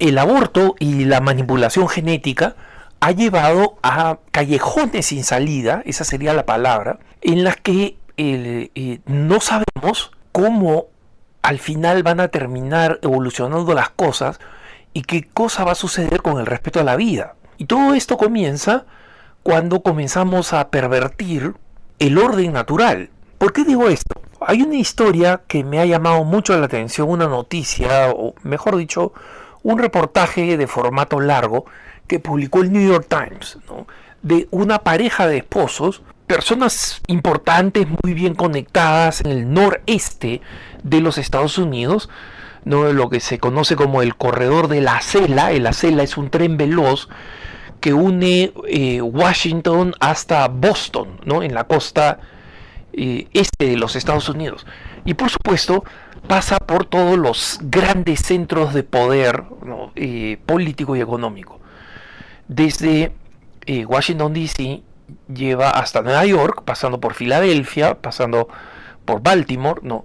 el aborto y la manipulación genética ha llevado a callejones sin salida, esa sería la palabra, en las que no sabemos cómo al final van a terminar evolucionando las cosas y qué cosa va a suceder con el respeto a la vida. Y todo esto comienza cuando comenzamos a pervertir el orden natural. ¿Por qué digo esto? Hay una historia que me ha llamado mucho la atención, una noticia, o mejor dicho, un reportaje de formato largo que publicó el New York Times, ¿no? De una pareja de esposos, personas importantes, muy bien conectadas en el noreste de los Estados Unidos, ¿no? Lo que se conoce como el corredor de la Acela. El Acela es un tren veloz que une Washington hasta Boston, ¿no? En la costa este de los Estados Unidos. Y por supuesto pasa por todos los grandes centros de poder, ¿no? Político y económico. Desde Washington DC lleva hasta Nueva York, pasando por Filadelfia, pasando por Baltimore, ¿no?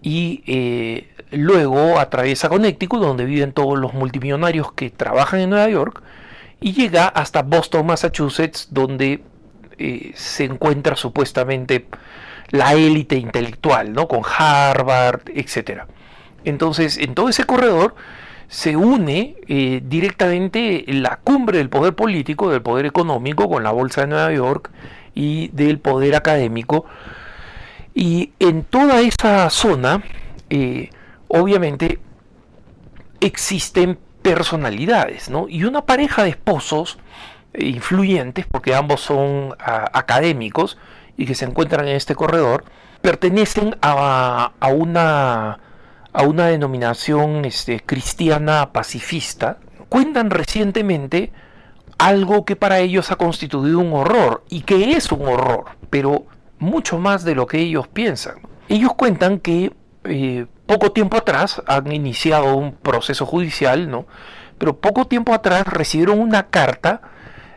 Y luego atraviesa Connecticut, donde viven todos los multimillonarios que trabajan en Nueva York, y llega hasta Boston, Massachusetts, donde se encuentra supuestamente la élite intelectual, ¿no? Con Harvard, etcétera. Entonces, en todo ese corredor se une directamente la cumbre del poder político, del poder económico, con la Bolsa de Nueva York, y del poder académico. Y en toda esa zona, obviamente, existen personalidades, ¿no? Y una pareja de esposos influyentes, porque ambos son académicos y que se encuentran en este corredor, pertenecen a una denominación cristiana pacifista. Cuentan recientemente algo que para ellos ha constituido un horror, y que es un horror, pero mucho más de lo que ellos piensan. Ellos cuentan que poco tiempo atrás han iniciado un proceso judicial, ¿no? Pero poco tiempo atrás recibieron una carta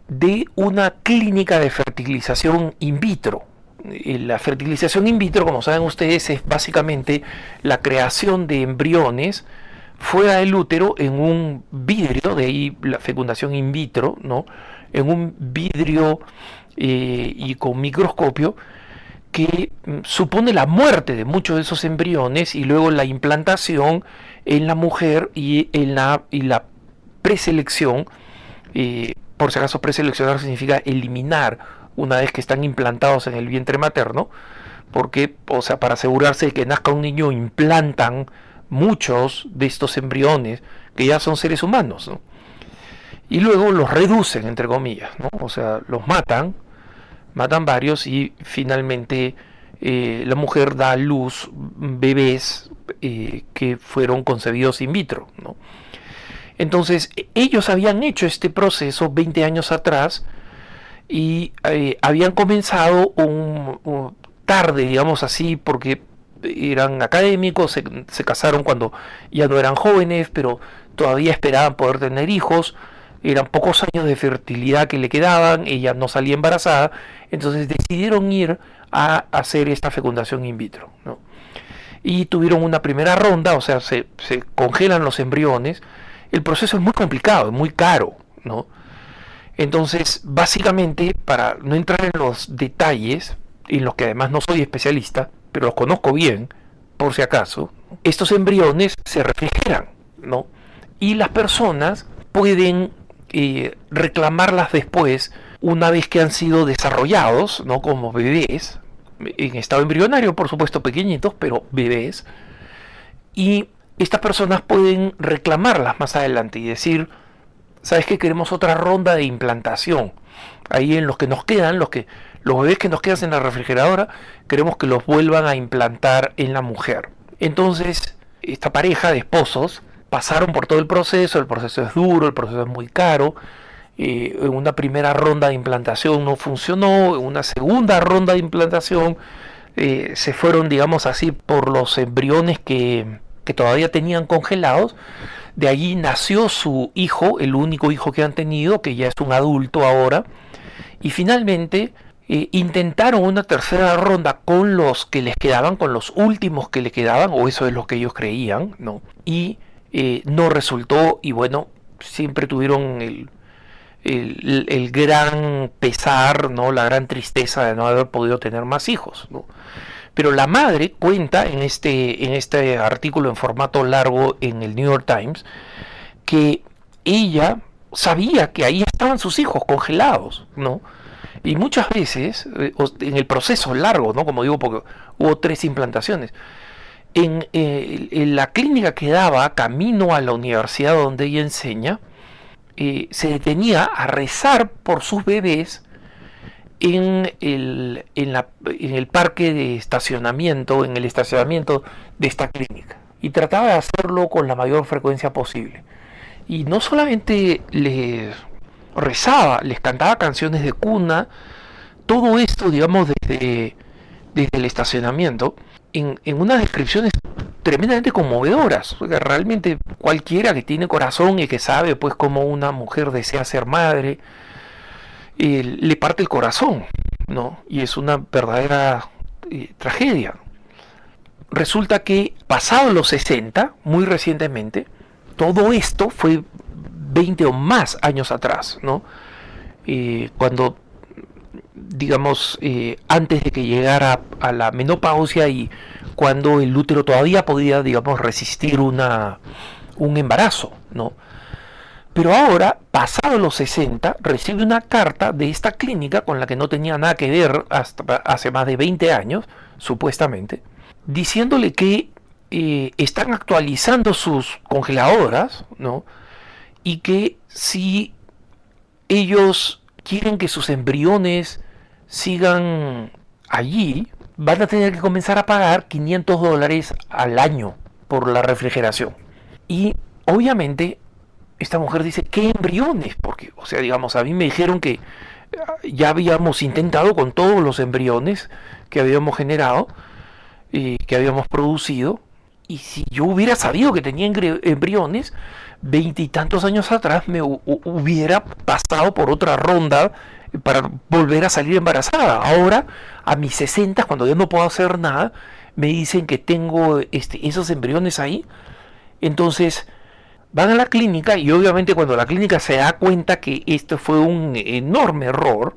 de una clínica de fertilización in vitro. La fertilización in vitro, como saben ustedes, es básicamente la creación de embriones fuera del útero en un vidrio, de ahí la fecundación in vitro, ¿no? En un vidrio y con microscopio, que supone la muerte de muchos de esos embriones y luego la implantación en la mujer y la preselección. Por si acaso, preseleccionar significa eliminar una vez que están implantados en el vientre materno, porque, o sea, para asegurarse de que nazca un niño, implantan muchos de estos embriones que ya son seres humanos, ¿no? Y luego los reducen, entre comillas, ¿no? O sea, los matan varios, y finalmente la mujer da a luz bebés que fueron concebidos in vitro, ¿no? Entonces, ellos habían hecho este proceso 20 años atrás y habían comenzado tarde, digamos así, porque eran académicos, se casaron cuando ya no eran jóvenes, pero todavía esperaban poder tener hijos. Eran pocos años de fertilidad que le quedaban, ella no salía embarazada, entonces decidieron ir a hacer esta fecundación in vitro, ¿no? Y tuvieron una primera ronda, o sea, se congelan los embriones. El proceso es muy complicado, es muy caro, ¿no? Entonces, básicamente, para no entrar en los detalles, en los que además no soy especialista, pero los conozco bien, por si acaso, estos embriones se refrigeran, ¿no? Y las personas pueden reclamarlas después, una vez que han sido desarrollados, ¿no? Como bebés, en estado embrionario, por supuesto pequeñitos, pero bebés. Y estas personas pueden reclamarlas más adelante y decir, ¿sabes qué? Queremos otra ronda de implantación. Ahí en los que nos quedan, los bebés que nos quedan en la refrigeradora, queremos que los vuelvan a implantar en la mujer. Entonces, esta pareja de esposos pasaron por todo el proceso es duro, el proceso es muy caro. En una primera ronda de implantación no funcionó, en una segunda ronda de implantación se fueron, digamos así, por los embriones que todavía tenían congelados. De allí nació su hijo, el único hijo que han tenido, que ya es un adulto ahora. Y finalmente intentaron una tercera ronda con los que les quedaban, con los últimos que le quedaban, o eso es lo que ellos creían, ¿no? Y no resultó y bueno, siempre tuvieron el gran pesar, ¿no? La gran tristeza de no haber podido tener más hijos, ¿no? Pero la madre cuenta en este artículo en formato largo en el New York Times que ella sabía que ahí estaban sus hijos congelados, ¿no? Y muchas veces, en el proceso largo, ¿no? Como digo, porque hubo 3 implantaciones, en la clínica que daba camino a la universidad donde ella enseña, se detenía a rezar por sus bebés en el parque de estacionamiento, en el estacionamiento de esta clínica. Y trataba de hacerlo con la mayor frecuencia posible. Y no solamente les rezaba, les cantaba canciones de cuna, todo esto, digamos, desde el estacionamiento, en unas descripciones tremendamente conmovedoras. Porque realmente cualquiera que tiene corazón y que sabe pues cómo una mujer desea ser madre, le parte el corazón, ¿no? Y es una verdadera tragedia. Resulta que pasado los 60, muy recientemente, todo esto fue 20 o más años atrás, ¿no? Cuando, digamos, antes de que llegara a la menopausia y cuando el útero todavía podía, digamos, resistir un embarazo, ¿no? Pero ahora, pasado los 60, recibe una carta de esta clínica con la que no tenía nada que ver hasta hace más de 20 años, supuestamente, diciéndole que están actualizando sus congeladoras, ¿no? Y que si ellos quieren que sus embriones sigan allí, van a tener que comenzar a pagar $500 al año por la refrigeración. Y obviamente esta mujer dice, ¿qué embriones? Porque, o sea, digamos, a mí me dijeron que ya habíamos intentado con todos los embriones que habíamos generado, que habíamos producido, y si yo hubiera sabido que tenía embriones, 20 y tantos años atrás me hubiera pasado por otra ronda para volver a salir embarazada. Ahora, a mis 60, cuando ya no puedo hacer nada, me dicen que tengo esos embriones ahí. Entonces van a la clínica y obviamente cuando la clínica se da cuenta que esto fue un enorme error,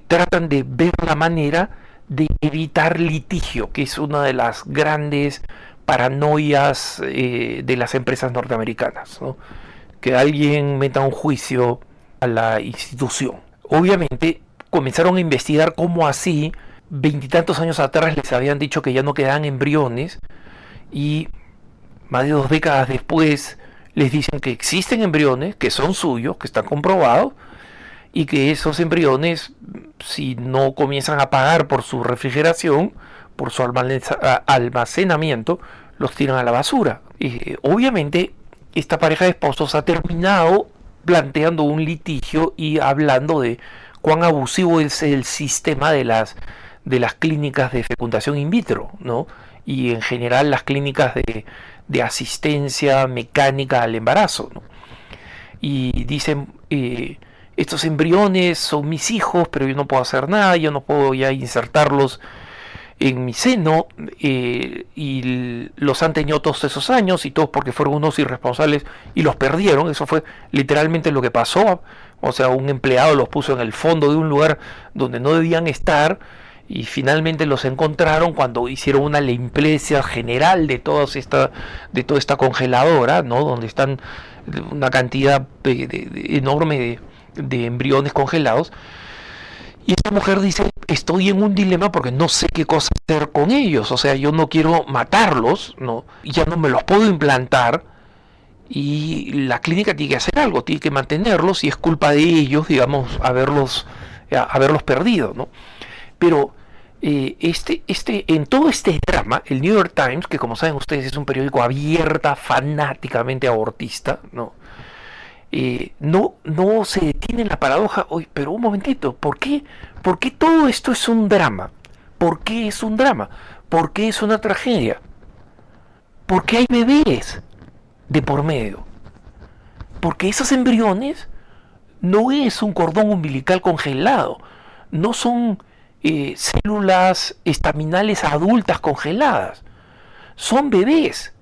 tratan de ver la manera de evitar litigio, que es una de las grandes paranoias de las empresas norteamericanas, ¿no? Que alguien meta un juicio a la institución. Obviamente comenzaron a investigar cómo así, 20 y tantos años atrás les habían dicho que ya no quedaban embriones y más de 2 décadas después les dicen que existen embriones, que son suyos, que están comprobados, y que esos embriones, si no comienzan a pagar por su refrigeración, por su almacenamiento, los tiran a la basura. Obviamente, esta pareja de esposos ha terminado planteando un litigio y hablando de cuán abusivo es el sistema de las clínicas de fecundación in vitro, ¿no? Y en general las clínicas de asistencia mecánica al embarazo, ¿no? Y dicen, estos embriones son mis hijos, pero yo no puedo hacer nada, yo no puedo ya insertarlos en mi seno, y los han tenido todos esos años y todos porque fueron unos irresponsables y los perdieron. Eso fue literalmente lo que pasó. O sea, un empleado los puso en el fondo de un lugar donde no debían estar y finalmente los encontraron cuando hicieron una limpieza general de toda esta congeladora, ¿no? Donde están una cantidad enorme de embriones congelados. Y esta mujer dice, estoy en un dilema porque no sé qué cosa hacer con ellos. O sea, yo no quiero matarlos, ¿no? Ya no me los puedo implantar. Y la clínica tiene que hacer algo, tiene que mantenerlos y es culpa de ellos, digamos, haberlos perdido, ¿no? Pero en todo este drama, el New York Times, que como saben ustedes es un periódico abierta, fanáticamente abortista, ¿no? No se detiene en la paradoja. Oye, pero un momentito, ¿por qué todo esto es un drama? ¿Por qué es un drama? ¿Por qué es una tragedia? Porque hay bebés de por medio. Porque esos embriones no es un cordón umbilical congelado, no son células estaminales adultas congeladas, son bebés.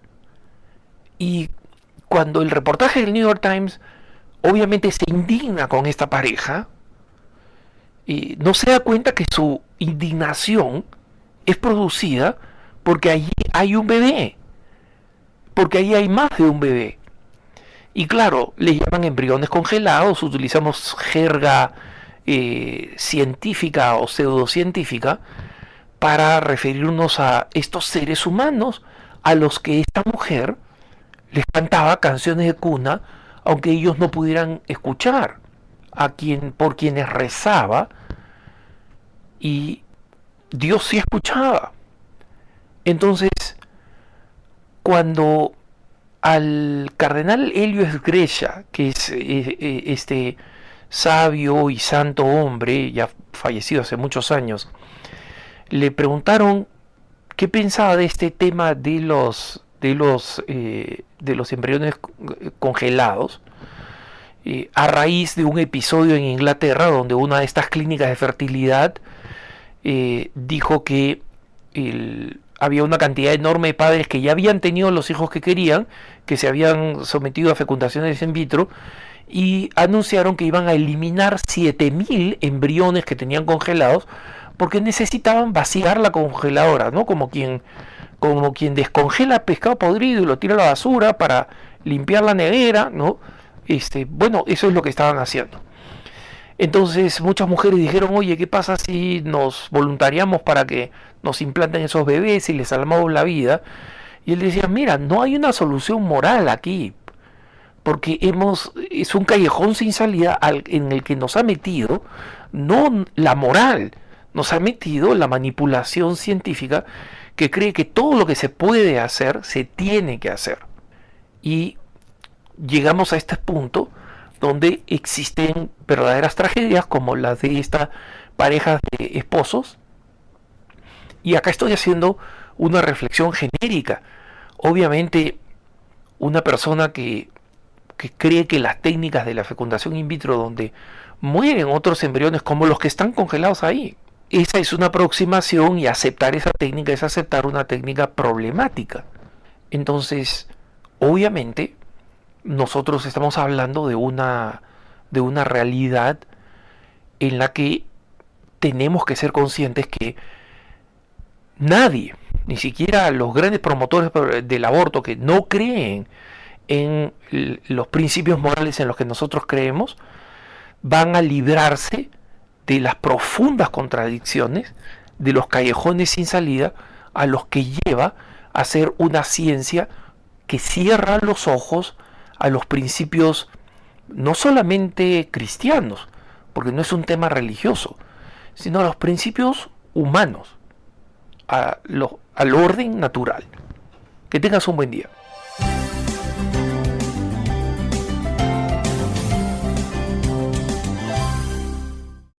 Y cuando el reportaje del New York Times obviamente se indigna con esta pareja, no se da cuenta que su indignación es producida porque allí hay un bebé, porque ahí hay más de un bebé. Y claro, le llaman embriones congelados, utilizamos jerga científica o pseudocientífica para referirnos a estos seres humanos a los que esta mujer les cantaba canciones de cuna, aunque ellos no pudieran escuchar, por quienes rezaba, y Dios sí escuchaba. Entonces, cuando al cardenal Helio Sgrella, que es este sabio y santo hombre, ya fallecido hace muchos años, le preguntaron qué pensaba de este tema de los embriones congelados, a raíz de un episodio en Inglaterra donde una de estas clínicas de fertilidad dijo que había una cantidad enorme de padres que ya habían tenido los hijos que querían, que se habían sometido a fecundaciones in vitro, y anunciaron que iban a eliminar 7.000 embriones que tenían congelados porque necesitaban vaciar la congeladora, ¿no? Como quien descongela pescado podrido y lo tira a la basura para limpiar la nevera, ¿no? Bueno, eso es lo que estaban haciendo. Entonces muchas mujeres dijeron, oye, ¿qué pasa si nos voluntariamos para que nos implanten esos bebés y les salvamos la vida? Y él decía, mira, no hay una solución moral aquí, porque es un callejón sin salida en el que nos ha metido, no la moral, nos ha metido la manipulación científica que cree que todo lo que se puede hacer, se tiene que hacer. Y llegamos a este punto donde existen verdaderas tragedias como las de esta pareja de esposos. Y acá estoy haciendo una reflexión genérica. Obviamente, una persona que cree que las técnicas de la fecundación in vitro, donde mueren otros embriones como los que están congelados ahí, esa es una aproximación, y aceptar esa técnica es aceptar una técnica problemática. Entonces, obviamente, nosotros estamos hablando de una realidad en la que tenemos que ser conscientes que nadie, ni siquiera los grandes promotores del aborto que no creen en los principios morales en los que nosotros creemos, van a librarse de las profundas contradicciones, de los callejones sin salida a los que lleva a ser una ciencia que cierra los ojos a los principios no solamente cristianos, porque no es un tema religioso, sino a los principios humanos, al orden natural. Que tengas un buen día.